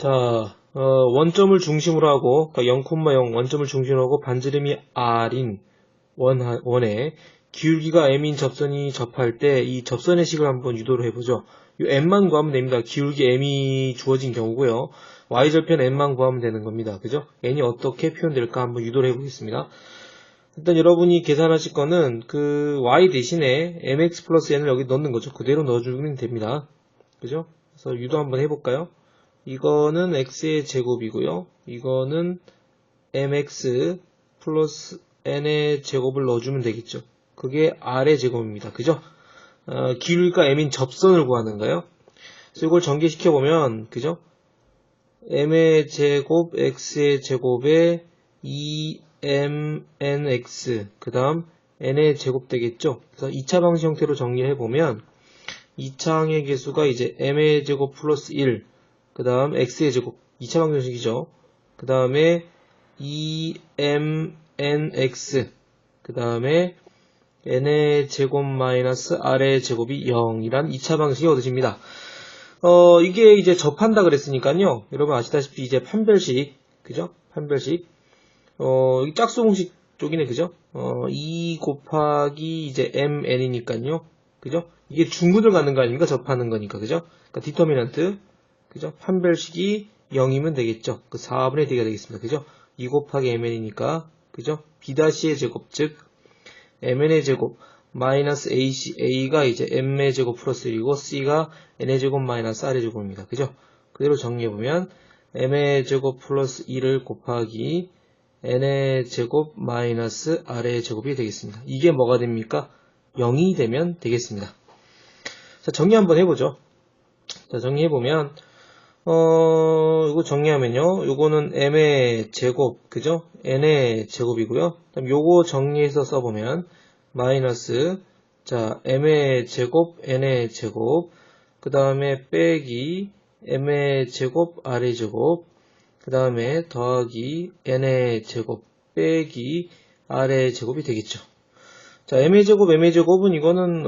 자, 원점을 중심으로 하고, 그러니까 0,0 원점을 중심으로 하고 반지름이 r인 원에 기울기가 m인 접선이 접할 때 이 접선의 식을 한번 유도를 해보죠. 이 m만 구하면 됩니다. 기울기 m이 주어진 경우고요. y절편 n만 구하면 되는 겁니다. 그죠? n이 어떻게 표현될까 한번 유도를 해보겠습니다. 일단 여러분이 계산하실 거는 그 y 대신에 mx 플러스 n을 여기 넣는 거죠. 그대로 넣어주면 됩니다. 그죠? 그래서 유도 한번 해볼까요? 이거는 x의 제곱이고요. 이거는 mx 플러스 n의 제곱을 넣어주면 되겠죠. 그게 r의 제곱입니다. 그죠? 기울기가 m인 접선을 구하는 거예요. 그래서 이걸 전개시켜보면, 그죠? m의 제곱, x의 제곱에 2mnx, 그 다음 n의 제곱 되겠죠? 그래서 2차 방식 형태로 정리해보면, 2차 항의 개수가 이제 m의 제곱 플러스 1, 그 다음 x의 제곱, 2차 방정식이죠. 그 다음에 2mnx, 그 다음에 n의 제곱 마이너스 r의 제곱이 0이란 2차 방식이 얻어집니다. 이게 이제 접한다 그랬으니까요. 여러분 아시다시피 이제 판별식, 그죠? 판별식. 이 짝수 공식 쪽이네, 그죠? 2 곱하기 이제 mn이니까요. 그죠? 이게 중근을 갖는 거 아닙니까? 접하는 거니까, 그죠? 그러니까 디터미넌트, 그죠? 판별식이 0이면 되겠죠? 그 4분의 D가 되겠습니다. 그죠? 2 곱하기 mn이니까, 그죠? b-의 제곱, 즉, mn의 제곱, 마이너스 AC, A가 이제 m의 제곱 플러스 1이고, C가 n의 제곱 마이너스 r의 제곱입니다. 그죠? 그대로 정리해보면, m의 제곱 플러스 1을 곱하기, n의 제곱 마이너스 r의 제곱이 되겠습니다. 이게 뭐가 됩니까? 0이 되면 되겠습니다. 자, 정리 한번 해보죠. 자, 정리해보면, 이거 정리하면요. 요거는 m의 제곱, 그죠? n의 제곱이고요. 그다음 요거 정리해서 써보면, 마이너스, 자, m의 제곱, n의 제곱, 그 다음에 빼기, m의 제곱, r의 제곱, 그 다음에 더하기, n의 제곱, 빼기, r의 제곱이 되겠죠. 자, m의 제곱은 이거는,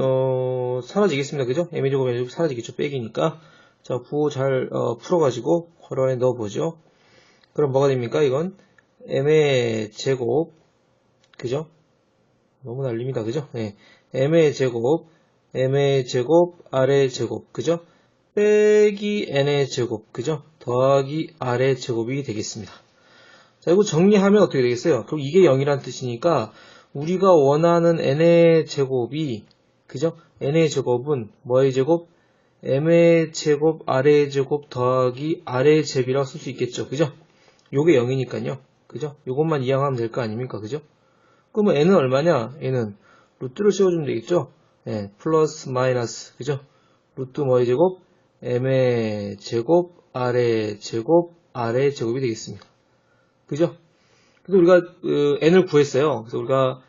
사라지겠습니다. 그죠? m의 제곱 사라지겠죠. 빼기니까. 자, 부호 잘, 풀어가지고, 괄호 안에 넣어보죠. 그럼 뭐가 됩니까? 이건, m의 제곱, 그죠? 너무 날립니다. 그죠? 네. m의 제곱, r의 제곱, 그죠? 빼기 n의 제곱, 그죠? 더하기 r의 제곱이 되겠습니다. 자, 이거 정리하면 어떻게 되겠어요? 그럼 이게 0이란 뜻이니까, 우리가 원하는 n의 제곱이, 그죠? n의 제곱은 뭐의 제곱? m의 제곱, r의 제곱 더하기 r의 제곱이라고 쓸 수 있겠죠. 그죠? 요게 0이니까요. 그죠? 요것만 이항하면 될 거 아닙니까? 그죠? 그러면 n은 얼마냐? n은 루트를 씌워주면 되겠죠? 네, 플러스 마이너스, 그죠? 루트 뭐의 제곱? m의 제곱, r의 제곱, r의 제곱이 되겠습니다. 그죠? 그래서 우리가 n을 구했어요. 그래서 우리가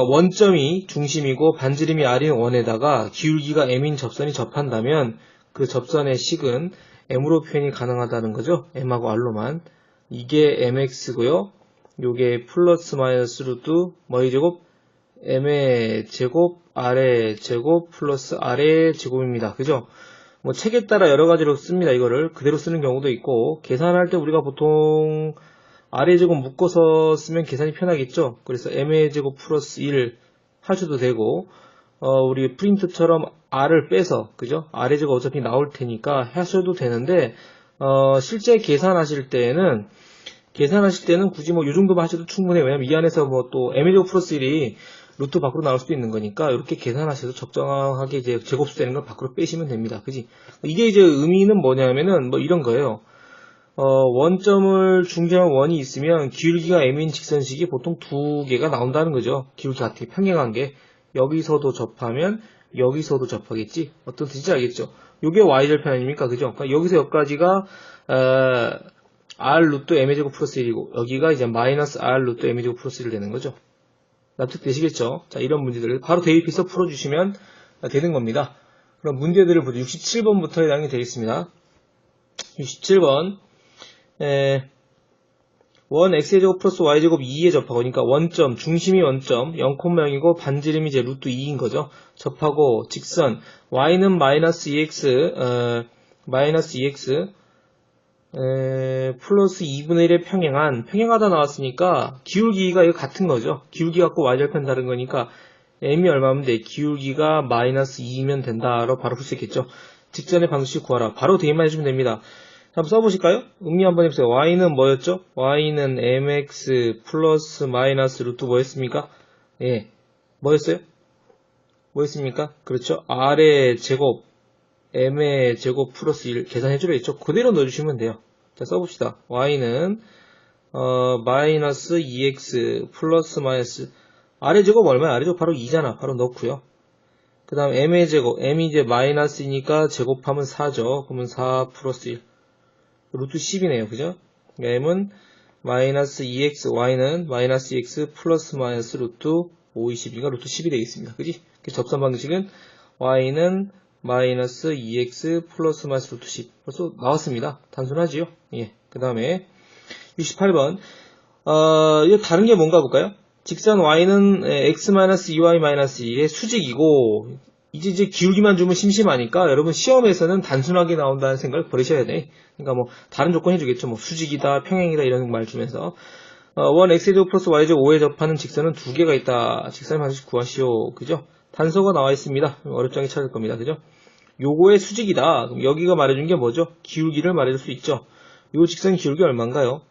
원점이 중심이고 반지름이 r인 원에다가 기울기가 m인 접선이 접한다면 그 접선의 식은 m으로 표현이 가능하다는 거죠. m하고 r로만. 이게 mx고요. 요게 플러스 마이너스 루트 뭐의 제곱? m의 제곱, r의 제곱 플러스 r의 제곱입니다. 그죠? 뭐 책에 따라 여러 가지로 씁니다. 이거를 그대로 쓰는 경우도 있고 계산할 때 우리가 보통 r의 제곱 묶어서 쓰면 계산이 편하겠죠. 그래서 m의 제곱 플러스 1 하셔도 되고 우리 프린트처럼 r을 빼서 그죠? r의 제곱 어차피 나올 테니까 하셔도 되는데 실제 계산하실 때는 굳이 뭐 이 정도만 하셔도 충분해요. 왜냐면 이 안에서 뭐 또 m의 제곱 플러스 1이 루트 밖으로 나올 수도 있는 거니까 이렇게 계산하셔서 적정하게 이제 제곱수 되는 걸 밖으로 빼시면 됩니다. 그지? 이게 이제 의미는 뭐냐면은 뭐 이런 거예요. 원점을 중심한 원이 있으면 기울기가 m인 직선식이 보통 두 개가 나온다는 거죠. 기울기 같은 게 평행한 게 여기서도 접하면 여기서도 접하겠지. 어떤 뜻인지 알겠죠? 요게 y절편 아닙니까? 그죠? 그러니까 여기서 여기까지가 r 루트 m의 제곱 플러스 1이고 여기가 이제 마이너스 r 루트 m의 제곱 플러스 1 되는 거죠. 납득되시겠죠? 자, 이런 문제들을 바로 대입해서 풀어주시면 되는 겁니다. 그럼 문제들을 보죠. 67번부터 해당이 되겠습니다. 67번 원 x의 제곱 플러스 y 제곱 2에 접하고 그러니까 원점, 중심이 원점 0,0이고 반지름이 이제 루트 2인 거죠. 접하고 직선 y는 마이너스 2x 마이너스 2x 플러스 2분의 1에 평행하다 나왔으니까 기울기가 이거 같은 거죠. 기울기 갖고 y절편 다른 거니까 m이 얼마면 돼? 기울기가 마이너스 2면 된다로 바로 풀 수 있겠죠. 직전의 방식 구하라. 바로 대입만 해주면 됩니다. 한번 써보실까요? 음미 한번 해보세요. y는 뭐였죠? y는 mx 플러스 마이너스 루트 뭐였습니까? 예, 뭐였어요? 뭐였습니까? 그렇죠. r의 제곱 m의 제곱 플러스 1 계산해주려 했죠. 그대로 넣어주시면 돼요. 자, 써봅시다. y는 마이너스 2x 플러스 마이너스 r의 제곱 얼마야? r의 제곱 바로 2잖아. 바로 넣고요. 그 다음 m의 제곱, m이 이제 마이너스이니까 제곱하면 4죠. 그러면 4 플러스 1 루트 10이네요. 그죠? m은 마이너스 2x, y는 마이너스 2x 플러스 마이너스 루트 5, 20이니까 루트 10이 되겠습니다. 그지? 접선 방식은 y는 마이너스 2x 플러스 마이너스 루트 10 벌써 나왔습니다. 단순하지요? 예. 그 다음에 68번 이거 다른 게 뭔가 볼까요? 직선 y는 x-2y-2의 수직이고 이제 기울기만 주면 심심하니까 여러분 시험에서는 단순하게 나온다는 생각을 버리셔야 돼. 그러니까 뭐 다른 조건 해주겠죠. 뭐 수직이다, 평행이다 이런 말 주면서 원 x제곱 플러스 y제곱 5에 접하는 직선은 두 개가 있다. 직선의 방식 구하시오. 그죠? 단서가 나와 있습니다. 어렵지 않게 찾을 겁니다. 그죠? 요거의 수직이다. 그럼 여기가 말해준 게 뭐죠? 기울기를 말해줄 수 있죠. 요 직선 기울기 얼마인가요?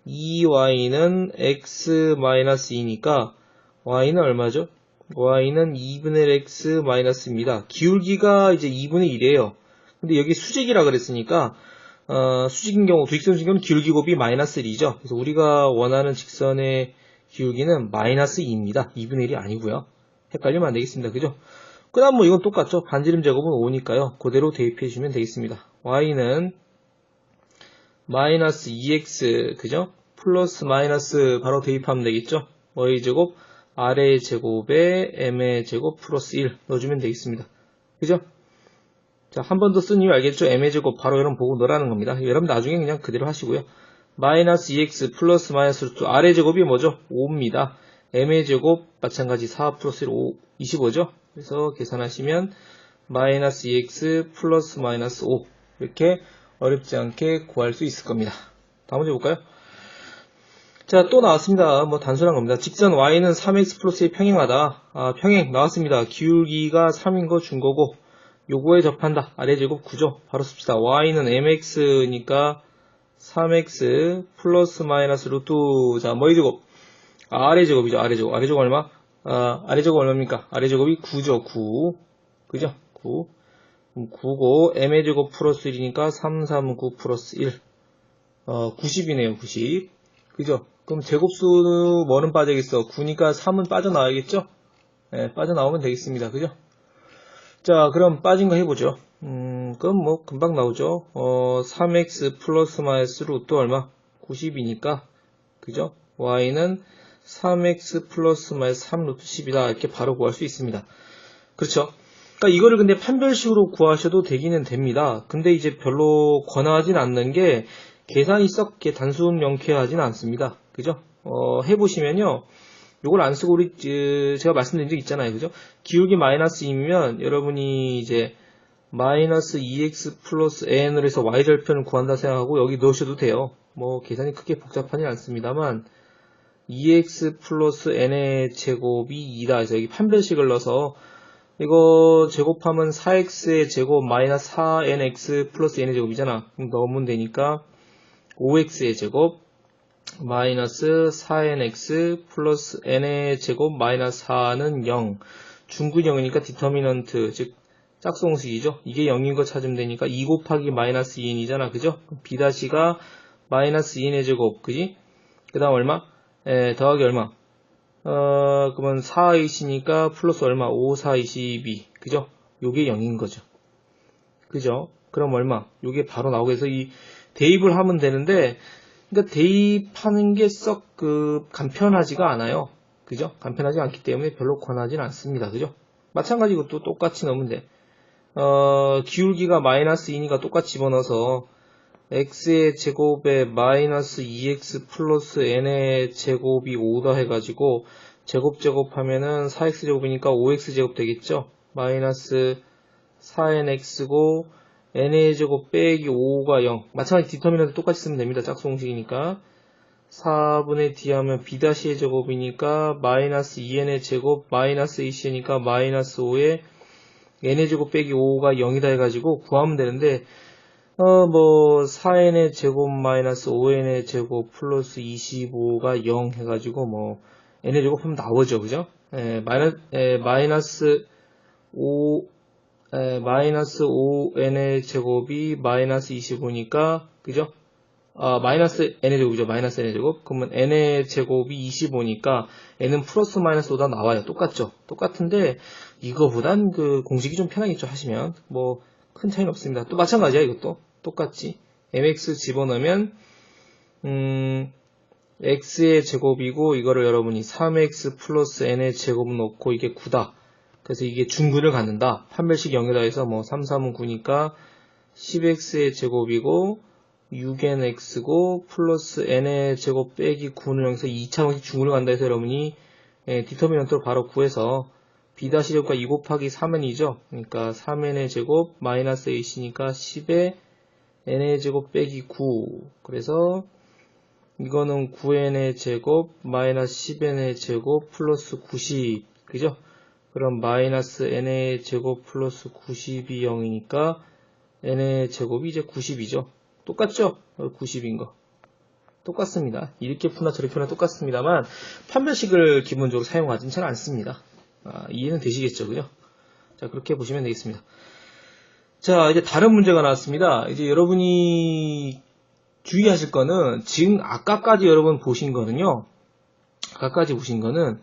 2y는 x-2니까 y는 얼마죠? y는 2분의 1 x 마이너스입니다. 기울기가 이제 2분의 1이에요. 근데 여기 수직이라 그랬으니까 수직인 경우, 두 직선 중에는 기울기 곱이 마이너스 1이죠. 그래서 우리가 원하는 직선의 기울기는 마이너스 2입니다. 2분의 1이 아니고요. 헷갈리면 안 되겠습니다. 그죠? 그 다음 뭐 이건 똑같죠. 반지름 제곱은 5니까요. 그대로 대입해 주시면 되겠습니다. y는 마이너스 2x 그죠? 플러스 마이너스 바로 대입하면 되겠죠. y제곱 r의 제곱에 m의 제곱 플러스 1 넣어주면 되겠습니다. 그죠? 자, 한 번 더 쓴 이유 알겠죠? m의 제곱 바로 여러분 보고 넣으라는 겁니다. 여러분 나중에 그냥 그대로 하시고요. 마이너스 2x 플러스 마이너스 루트 r의 제곱이 뭐죠? 5입니다. m의 제곱 마찬가지 4 플러스 1 5 25죠? 그래서 계산하시면 마이너스 2x 플러스 마이너스 5 이렇게 어렵지 않게 구할 수 있을 겁니다. 다음 문제 볼까요? 자, 또 나왔습니다. 뭐 단순한 겁니다. 직선 y는 3x 플러스 1 평행하다. 평행 나왔습니다. 기울기가 3인 거 준 거고 요거에 접한다. 아래 제곱 9죠. 바로 씁시다. y는 mx니까 3x 플러스 마이너스 루트 자, 뭐의 제곱? 아래 제곱이죠. 아래 제곱. 아래 제곱 얼마? 아래 제곱 얼마입니까? 아래 제곱이 9죠. 9. 그죠? 9. 9고 m의 제곱 플러스 1이니까 3, 3, 9 플러스 1. 90이네요. 90. 그죠? 그럼 제곱수 뭐는 빠져야겠어? 9니까 3은 빠져나와야겠죠? 네, 빠져나오면 되겠습니다. 그죠? 자, 그럼 빠진 거 해보죠. 그럼 뭐 금방 나오죠. 3x 플러스 마이너스 루트 얼마? 90이니까 그죠? y는 3x 플러스 마이너스 3 루트 10이다. 이렇게 바로 구할 수 있습니다. 그렇죠? 그러니까 이거를 근데 판별식으로 구하셔도 되기는 됩니다. 근데 이제 별로 권하진 않는 게 계산이 썩 단순 명쾌하진 않습니다. 그죠? 해보시면요. 요걸 안 쓰고 우리 제가 말씀드린 적 있잖아요. 그죠? 기울기 마이너스 2면 여러분이 이제 마이너스 2x 플러스 n을 해서 y절편을 구한다 생각하고 여기 넣으셔도 돼요. 뭐 계산이 크게 복잡하진 않습니다만 2x 플러스 n의 제곱이 2다 해서 여기 판별식을 넣어서 이거 제곱하면 4x의 제곱 마이너스 4nx 플러스 n의 제곱이잖아. 그럼 넣으면 되니까 5x의 제곱 마이너스 4nx 플러스 n의 제곱 마이너스 4는 0. 중근 0이니까 디터미넌트 즉 짝수공식이죠. 이게 0인 거 찾으면 되니까 2 곱하기 마이너스 2n이잖아. 그죠? b-가 마이너스 2n의 제곱 그지? 그 다음 얼마? 더하기 얼마? 그러면 4이시니까 플러스 얼마? 5, 4, 22. 그죠? 요게 0인 거죠. 그죠? 그럼 얼마? 요게 바로 나오게 해서 이 대입을 하면 되는데, 그러니까 대입하는 게 썩 간편하지가 않아요. 그죠? 간편하지 않기 때문에 별로 권하진 않습니다. 그죠? 마찬가지 이것도 똑같이 넣으면 돼. 기울기가 마이너스 2니까 똑같이 집어넣어서 x의 제곱에 마이너스 2x 플러스 n의 제곱이 5다 해가지고 제곱하면은 4x 제곱이니까 5x 제곱 되겠죠? 마이너스 4nx고 n의 제곱 빼기 5가 0. 마찬가지 디터미넌트 똑같이 쓰면 됩니다. 짝수 공식이니까. 4분의 d 하면 b-의 제곱이니까 마이너스 2n의 제곱 마이너스 ac니까 마이너스 5에 n의 제곱 빼기 5가 0이다 해가지고 구하면 되는데 4n의 제곱 마이너스 5n의 제곱 플러스 25가 0 해가지고 n의 제곱 하면 나오죠. 그죠? 마이너스 5n의 제곱이 마이너스 25니까, 그죠? 마이너스 n의 제곱이죠. 마이너스 n의 제곱. 그러면 n의 제곱이 25니까 n은 플러스 마이너스 5다 나와요. 똑같죠? 똑같은데 이거보단 그 공식이 좀 편하겠죠. 하시면 큰 차이는 없습니다. 또 마찬가지야. 이것도 똑같지. mx 집어넣으면 x의 제곱이고 이거를 여러분이 3x 플러스 n의 제곱 넣고 이게 9다. 그래서 이게 중근을 갖는다. 판별식 0에다 해서 3, 3은 9니까 10x의 제곱이고 6nx고 플러스 n의 제곱 빼기 9는 여기서 2차 방식 중근을 간다 해서 여러분이 디터미넌트로 바로 구해서 b-제곱과 2 곱하기 3n이죠. 그러니까 3n의 제곱 마이너스 ac니까 10에 n의 제곱 빼기 9. 그래서 이거는 9n의 제곱 마이너스 10n의 제곱 플러스 90. 그죠? 그럼 마이너스 n의 제곱 플러스 90이 0이니까 n의 제곱이 이제 90이죠. 똑같죠? 90인 거. 똑같습니다. 이렇게 푸나 저렇게 푸나 똑같습니다만 판별식을 기본적으로 사용하진 잘 않습니다. 이해는 되시겠죠? 그죠? 자, 그렇게 보시면 되겠습니다. 자, 이제 다른 문제가 나왔습니다. 이제 여러분이 주의하실 거는 지금 아까까지 여러분 보신 거는요. 아까까지 보신 거는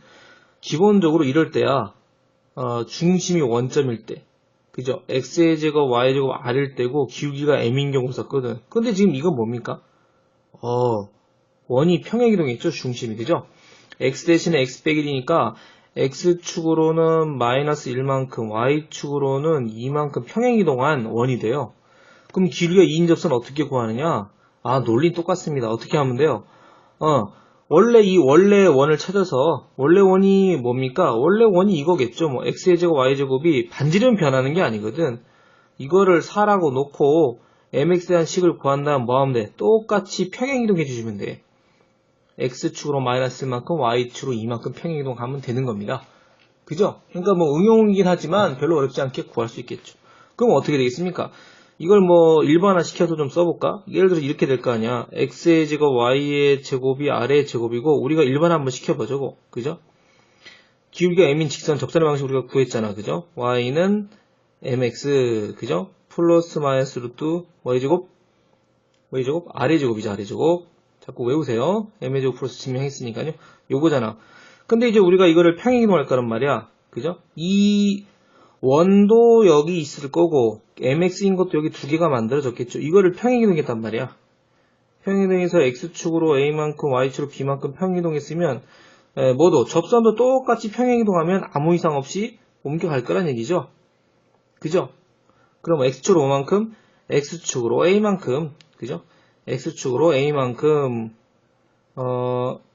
기본적으로 이럴 때야 중심이 원점일 때, 그죠? x의 제곱, y의 제곱 r일 때고 기울기가 m인 경우 썼거든. 근데 지금 이건 뭡니까? 원이 평행이동했죠, 중심이. 그죠? x 대신에 x 빼기 1이니까 x축으로는 마이너스 1만큼, y축으로는 2만큼 평행이동한 원이 돼요. 그럼 기울기가 2인 접선 어떻게 구하느냐? 논리는 똑같습니다. 어떻게 하면 돼요? 원래 원을 찾아서, 원래 원이 뭡니까? 원래 원이 이거겠죠. x의 제곱, y의 제곱이 반지름 변하는 게 아니거든. 이거를 4라고 놓고 mx에 대한 식을 구한 다음 뭐 하면 돼? 똑같이 평행이동해 주시면 돼. x축으로 마이너스 1만큼, y축으로 2만큼 평행이동하면 되는 겁니다. 그죠? 그러니까 응용이긴 하지만 별로 어렵지 않게 구할 수 있겠죠. 그럼 어떻게 되겠습니까? 이걸 일반화 시켜서 좀 써볼까? 예를 들어서 이렇게 될 거 아니야. x의 제곱, y의 제곱이 r의 제곱이고, 우리가 일반화 한번 시켜보자고. 그죠? 기울기가 m인 직선 접선의 방식 우리가 구했잖아. 그죠? y는 mx, 그죠? 플러스 마이너스 루트 y의 제곱, r의 제곱이죠. r의 제곱. 자꾸 외우세요. m의 제곱 플러스 증명했으니까요. 요거잖아. 근데 이제 우리가 이거를 평행이동할 거란 말이야. 그죠? 이 원도 여기 있을 거고 mx인 것도 여기 두 개가 만들어졌겠죠. 이거를 평행이동했단 말이야. 평행이동해서 x축으로 a만큼 y축으로 b만큼 평행이동했으면 접선도 똑같이 평행이동하면 아무 이상 없이 옮겨갈 거란 얘기죠. 그죠? 그럼 x축으로 5만큼, x축으로 a만큼, 그죠? x축으로 a만큼,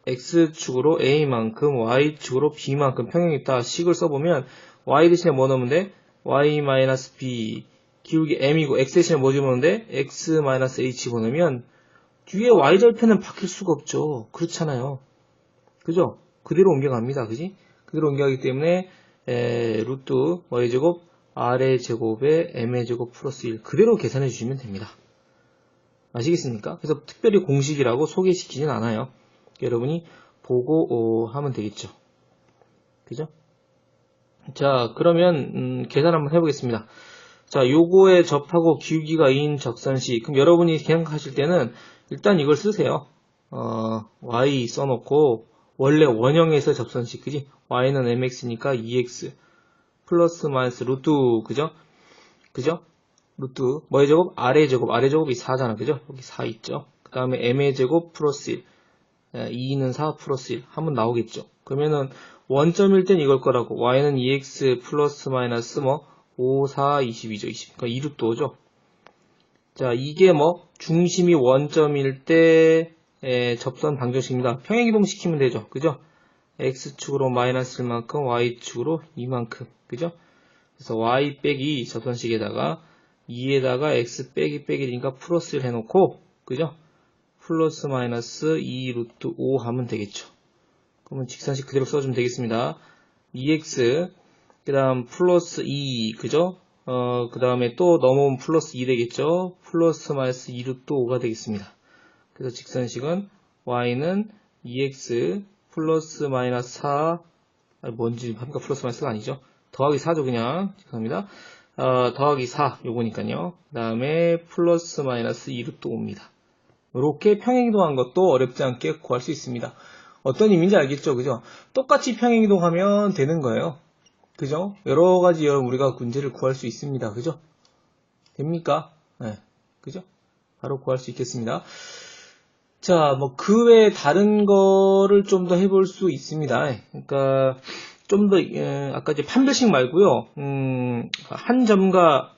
x축으로 a만큼, y축으로 b만큼 평행있다 식을 써보면 y 대신에 뭐 넣으면 돼? y-b 기울기 m이고 x 대신에 뭐 집어넣으면 돼? x-a 집어넣으면 뒤에 y절편은 바뀔 수가 없죠. 그렇잖아요. 그죠? 그대로 옮겨갑니다. 그지? 그대로 옮겨가기 때문에 루트 y제곱 r의 제곱에 m의 제곱 플러스 1 그대로 계산해 주시면 됩니다. 아시겠습니까? 그래서 특별히 공식이라고 소개시키진 않아요. 여러분이 보고 하면 되겠죠. 그죠? 자, 그러면 계산 한번 해보겠습니다. 자, 요거에 접하고 기울기가 2인 적선시. 그럼 여러분이 생각하실 때는 일단 이걸 쓰세요. y 써놓고 원래 원형에서 접선시, 그지? y는 mx니까 2x 플러스 마이너스 루트, 그죠? 루트 뭐의 제곱? r의 제곱이 4잖아, 그죠? 여기 4 있죠. 그 다음에 m의 제곱 플러스 1 2는 4 플러스 1 한번 나오겠죠. 그러면은 원점일 땐 이걸 거라고. y는 2x 플러스 마이너스 5, 4, 22죠. 20. 그러니까 2루트 오죠. 자, 이게 중심이 원점일 때 접선 방정식입니다. 평행이동 시키면 되죠. 그죠? x축으로 마이너스 1만큼, y축으로 2만큼. 그죠? 그래서 y 빼기 접선식에다가 2에다가 x 빼기 빼기니까 플러스 1 해놓고, 그죠? 플러스 마이너스 2 루트 5 하면 되겠죠. 그러면 직선식 그대로 써주면 되겠습니다. 2x, 그 다음 플러스 2, 그죠? 그 다음에 또 넘어오면 플러스 2 되겠죠? 플러스 마이너스 2 루트 5가 되겠습니다. 그래서 직선식은 y는 2x 플러스 마이너스 4, 뭔지 합니까? 플러스 마이너스가 아니죠. 더하기 4죠, 그냥. 죄송합니다. 더하기 4, 요거니까요. 그 다음에 플러스 마이너스 2 루트 5입니다. 이렇게 평행이동한 것도 어렵지 않게 구할 수 있습니다. 어떤 의미인지 알겠죠? 그죠? 똑같이 평행이동하면 되는 거예요. 그죠? 여러 가지 우리가 문제를 구할 수 있습니다. 그죠? 됩니까? 네. 그죠? 바로 구할 수 있겠습니다. 자, 뭐, 그 외에 다른 거를 좀 더 해볼 수 있습니다. 그러니까, 좀 더, 아까 이제 판별식 말고요. 한 점과,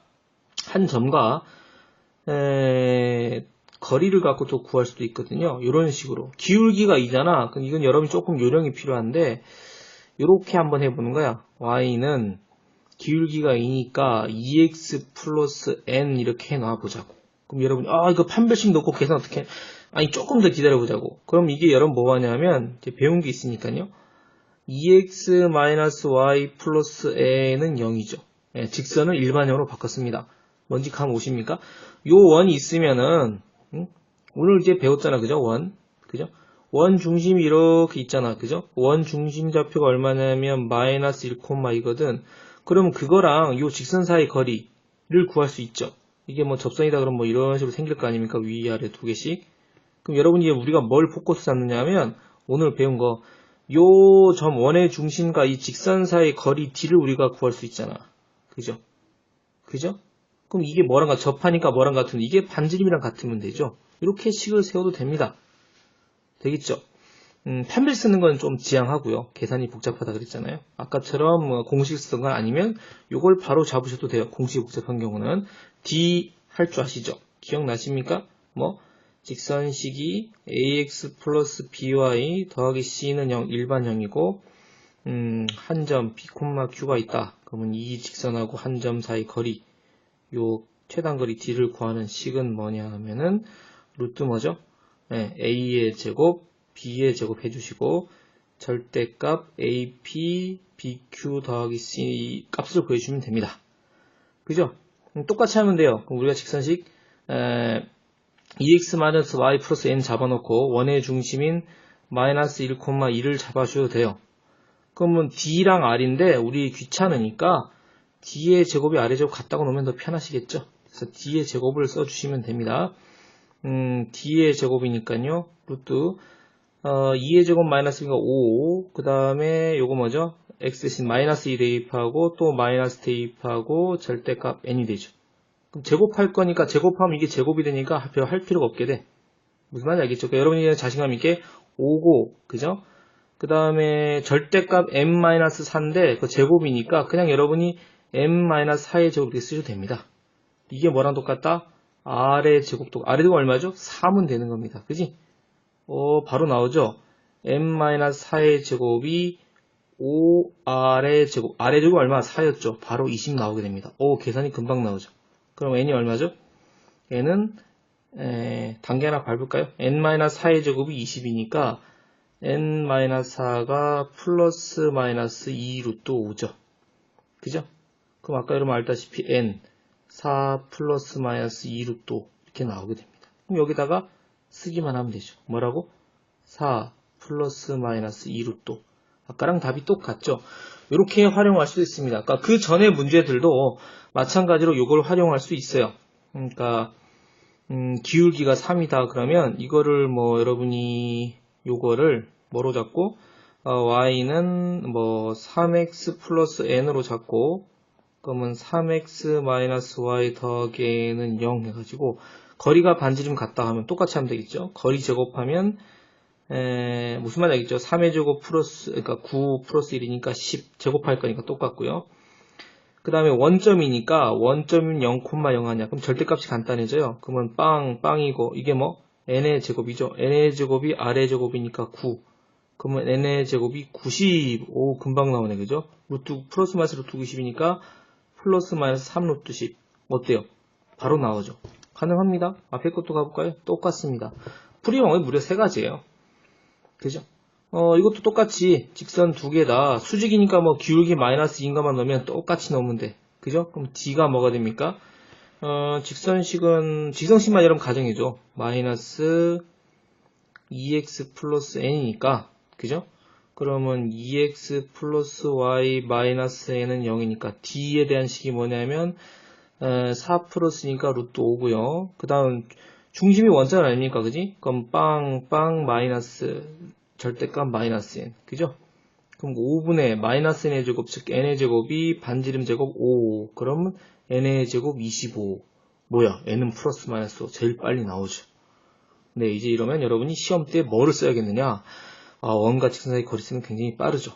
거리를 갖고 또 구할 수도 있거든요. 이런 식으로. 기울기가 2잖아. 그럼 이건 여러분이 조금 요령이 필요한데, 요렇게 한번 해보는 거야. y는 기울기가 2니까 2x 플러스 n 이렇게 해놔보자고. 그럼 여러분이, 이거 판별식 넣고 계산 어떻게 해? 아니, 조금 더 기다려보자고. 그럼 이게 여러분 뭐 하냐면, 이제 배운 게 있으니까요. 2x 마이너스 y 플러스 n은 0이죠. 예, 직선을 일반형으로 바꿨습니다. 뭔지 감 오십니까? 요 원이 있으면은, 오늘 이제 배웠잖아. 그죠? 원. 그죠? 원 중심이 이렇게 있잖아. 그죠? 원 중심 좌표가 얼마냐면, 마이너스 1,2거든. 그러면 그거랑 요 직선 사이 거리를 구할 수 있죠. 이게 뭐 접선이다 그러면 뭐 이런 식으로 생길 거 아닙니까? 위아래 두 개씩. 그럼 여러분이 우리가 뭘 포커스 잡느냐 하면 오늘 배운 거 요 점 원의 중심과 이 직선 사이 거리 d를 우리가 구할 수 있잖아. 그죠? 그죠? 그럼 이게 뭐랑 접하니까 뭐랑 같은 이게 반지름이랑 같으면 되죠. 이렇게 식을 세워도 됩니다. 되겠죠? 판별 쓰는 건 좀 지양하고요. 계산이 복잡하다 그랬잖아요. 아까처럼 뭐 공식 쓰던 건 아니면 요걸 바로 잡으셔도 돼요. 공식 복잡한 경우는 d 할 줄 아시죠? 기억나십니까? 뭐 직선식이 ax 플러스 by 더하기 c는 0 일반형이고 한 점 p, q가 있다. 그러면 이 직선하고 한 점 사이 거리 요 최단 거리 d를 구하는 식은 뭐냐 하면은 루트 뭐죠? 네, a의 제곱 b의 제곱 해주시고 절대값 ap bq 더하기 c 값을 구해주시면 됩니다. 그죠? 똑같이 하면 돼요. 그럼 우리가 직선식 2x-y 플러스 n 잡아놓고 원의 중심인 마이너스 1,2를 잡아줘도 돼요. 그러면 d랑 r인데 우리 귀찮으니까 d의 제곱이 r의 제곱 같다고 놓으면 더 편하시겠죠? 그래서 d의 제곱을 써주시면 됩니다. d의 제곱이니까요. 루트 2의 제곱 마이너스가 5, 그 다음에 요거 뭐죠? x 대신 마이너스 2 대입하고 또 마이너스 대입하고 절대값 n이 되죠. 그럼 제곱할 거니까 제곱하면 이게 제곱이 되니까 별 할 필요가 없게 돼. 무슨 말인지 알겠죠? 그러니까 여러분이 자신감 있게 5고, 그죠? 그 다음에 절대값 m-4인데 그 제곱이니까 그냥 여러분이 m-4의 제곱 이렇게 쓰셔도 됩니다. 이게 뭐랑 똑같다? r의 제곱도, r의 제곱 얼마죠? 3은 되는 겁니다. 그지? 바로 나오죠? m-4의 제곱이 5r의 제곱, r의 제곱 얼마? 4였죠? 바로 20 나오게 됩니다. 계산이 금방 나오죠? 그럼 n이 얼마죠? n은 단계 하나 밟을까요? n-4의 제곱이 20이니까 n-4가 플러스 마이너스 2 루트 5죠. 그죠? 그럼 아까 여러분 알다시피 n 4 플러스 마이너스 2 루트 5 이렇게 나오게 됩니다. 그럼 여기다가 쓰기만 하면 되죠. 뭐라고? 4 플러스 마이너스 2 루트 5. 아까랑 답이 똑같죠? 이렇게 활용할 수 있습니다. 그러니까 그 전에 문제들도 마찬가지로 이걸 활용할 수 있어요. 그러니까 기울기가 3이다 그러면 이거를 뭐 여러분이 요거를 뭐로 잡고 y는 뭐 3x 플러스 n으로 잡고 그러면 3x 마이너스 y 더하기 n은 0 해가지고 거리가 반지름 같다 하면 똑같이 하면 되겠죠. 거리 제곱하면 무슨 말인지 알겠죠? 3의 제곱 플러스 그러니까 9 플러스 1이니까 10 제곱할 거니까 똑같고요. 그 다음에 원점이니까 원점은 0,0 하냐? 그럼 절대값이 간단해져요. 그러면 빵이고 이게 뭐 n의 제곱이죠. n의 제곱이 r의 제곱이니까 9. 그러면 n의 제곱이 90. 오 금방 나오네 그죠? 루트 플러스 마이너스 루트 90이니까 플러스 마이너스 3 루트 10. 어때요? 바로 나오죠. 가능합니다. 앞에 것도 가볼까요? 똑같습니다. 풀이 방법이 무려 3가지예요. 그죠? 이것도 똑같이 직선 2개 다 수직이니까 뭐 기울기 마이너스 2인가만 넣으면 똑같이 넣으면 돼. 그죠? 그럼 D가 뭐가 됩니까? 직선식만 여러분 가정이죠. 마이너스 2x 플러스 n이니까, 그죠? 그러면 2x 플러스 y 마이너스 n은 0이니까 D에 대한 식이 뭐냐면 4 플러스니까 루트 5고요. 그 다음 중심이 원자는 아닙니까? 그지? 그럼 빵 마이너스 절대값 마이너스 n. 그죠? 그럼 5분의 마이너스 n의 제곱, 즉 n의 제곱이 반지름 제곱 5. 그러면 n의 제곱 25. 뭐야? n은 플러스 마이너스 5. 제일 빨리 나오죠. 네, 이제 이러면 여러분이 시험 때 뭐를 써야겠느냐? 원과 직선 사이 거리 쓰면 굉장히 빠르죠.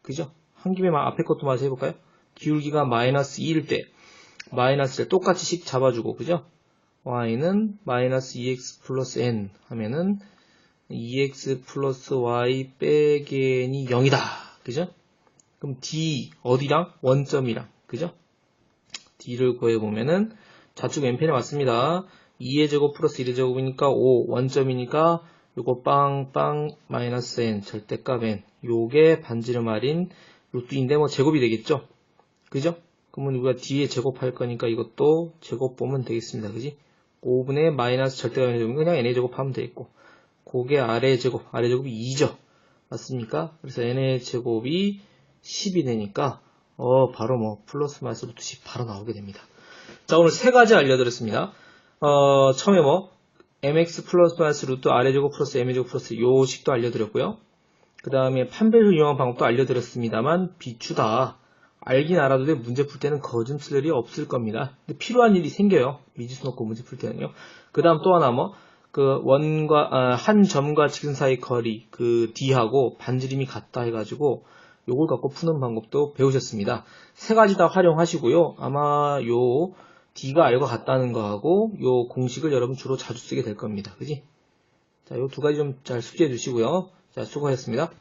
그죠? 한 김에 앞에 것도 마저 해볼까요? 기울기가 마이너스 2일 때 마이너스를 똑같이 식 잡아주고, 그죠? y는 마이너스 2x 플러스 n 하면은 2x 플러스 y 빼기 n이 0이다. 그죠? 그럼 d 어디랑? 원점이랑. 그죠? d를 구해보면은 좌측 왼편에 왔습니다. 2의 제곱 플러스 1의 제곱이니까 5, 원점이니까 요거 빵 마이너스 n 절대값 n, 요게 반지름 r인 루트인데 뭐 제곱이 되겠죠? 그죠? 그러면 우리가 뒤에 제곱할 거니까 이것도 제곱 보면 되겠습니다. 그지? 5분의 마이너스 절대값 n이 그냥 n의 제곱하면 되겠고, 그게 아래 제곱이 2죠. 맞습니까? 그래서 n의 제곱이 10이 되니까 바로 뭐 플러스 마이너스 루트 10 바로 나오게 됩니다. 자, 오늘 3가지 알려드렸습니다. 처음에 뭐 mx 플러스 마이너스 루트 아래 제곱 플러스 m의 제곱 플러스 요 식도 알려드렸고요. 그 다음에 판별을 이용한 방법도 알려드렸습니다만 비추다. 알긴 알아도 돼 문제 풀 때는 거짓 쓸 일이 없을 겁니다. 근데 필요한 일이 생겨요. 미지수 놓고 문제 풀 때는요. 그 다음 또 하나 뭐 그 한 점과 직선 사이 거리 그 D하고 반지름이 같다 해가지고 요걸 갖고 푸는 방법도 배우셨습니다. 3가지 다 활용하시고요. 아마 요 D가 R과 같다는 거하고 요 공식을 여러분 주로 자주 쓰게 될 겁니다. 그지? 자, 요 2가지 좀 잘 숙지해 주시고요. 자, 수고하셨습니다.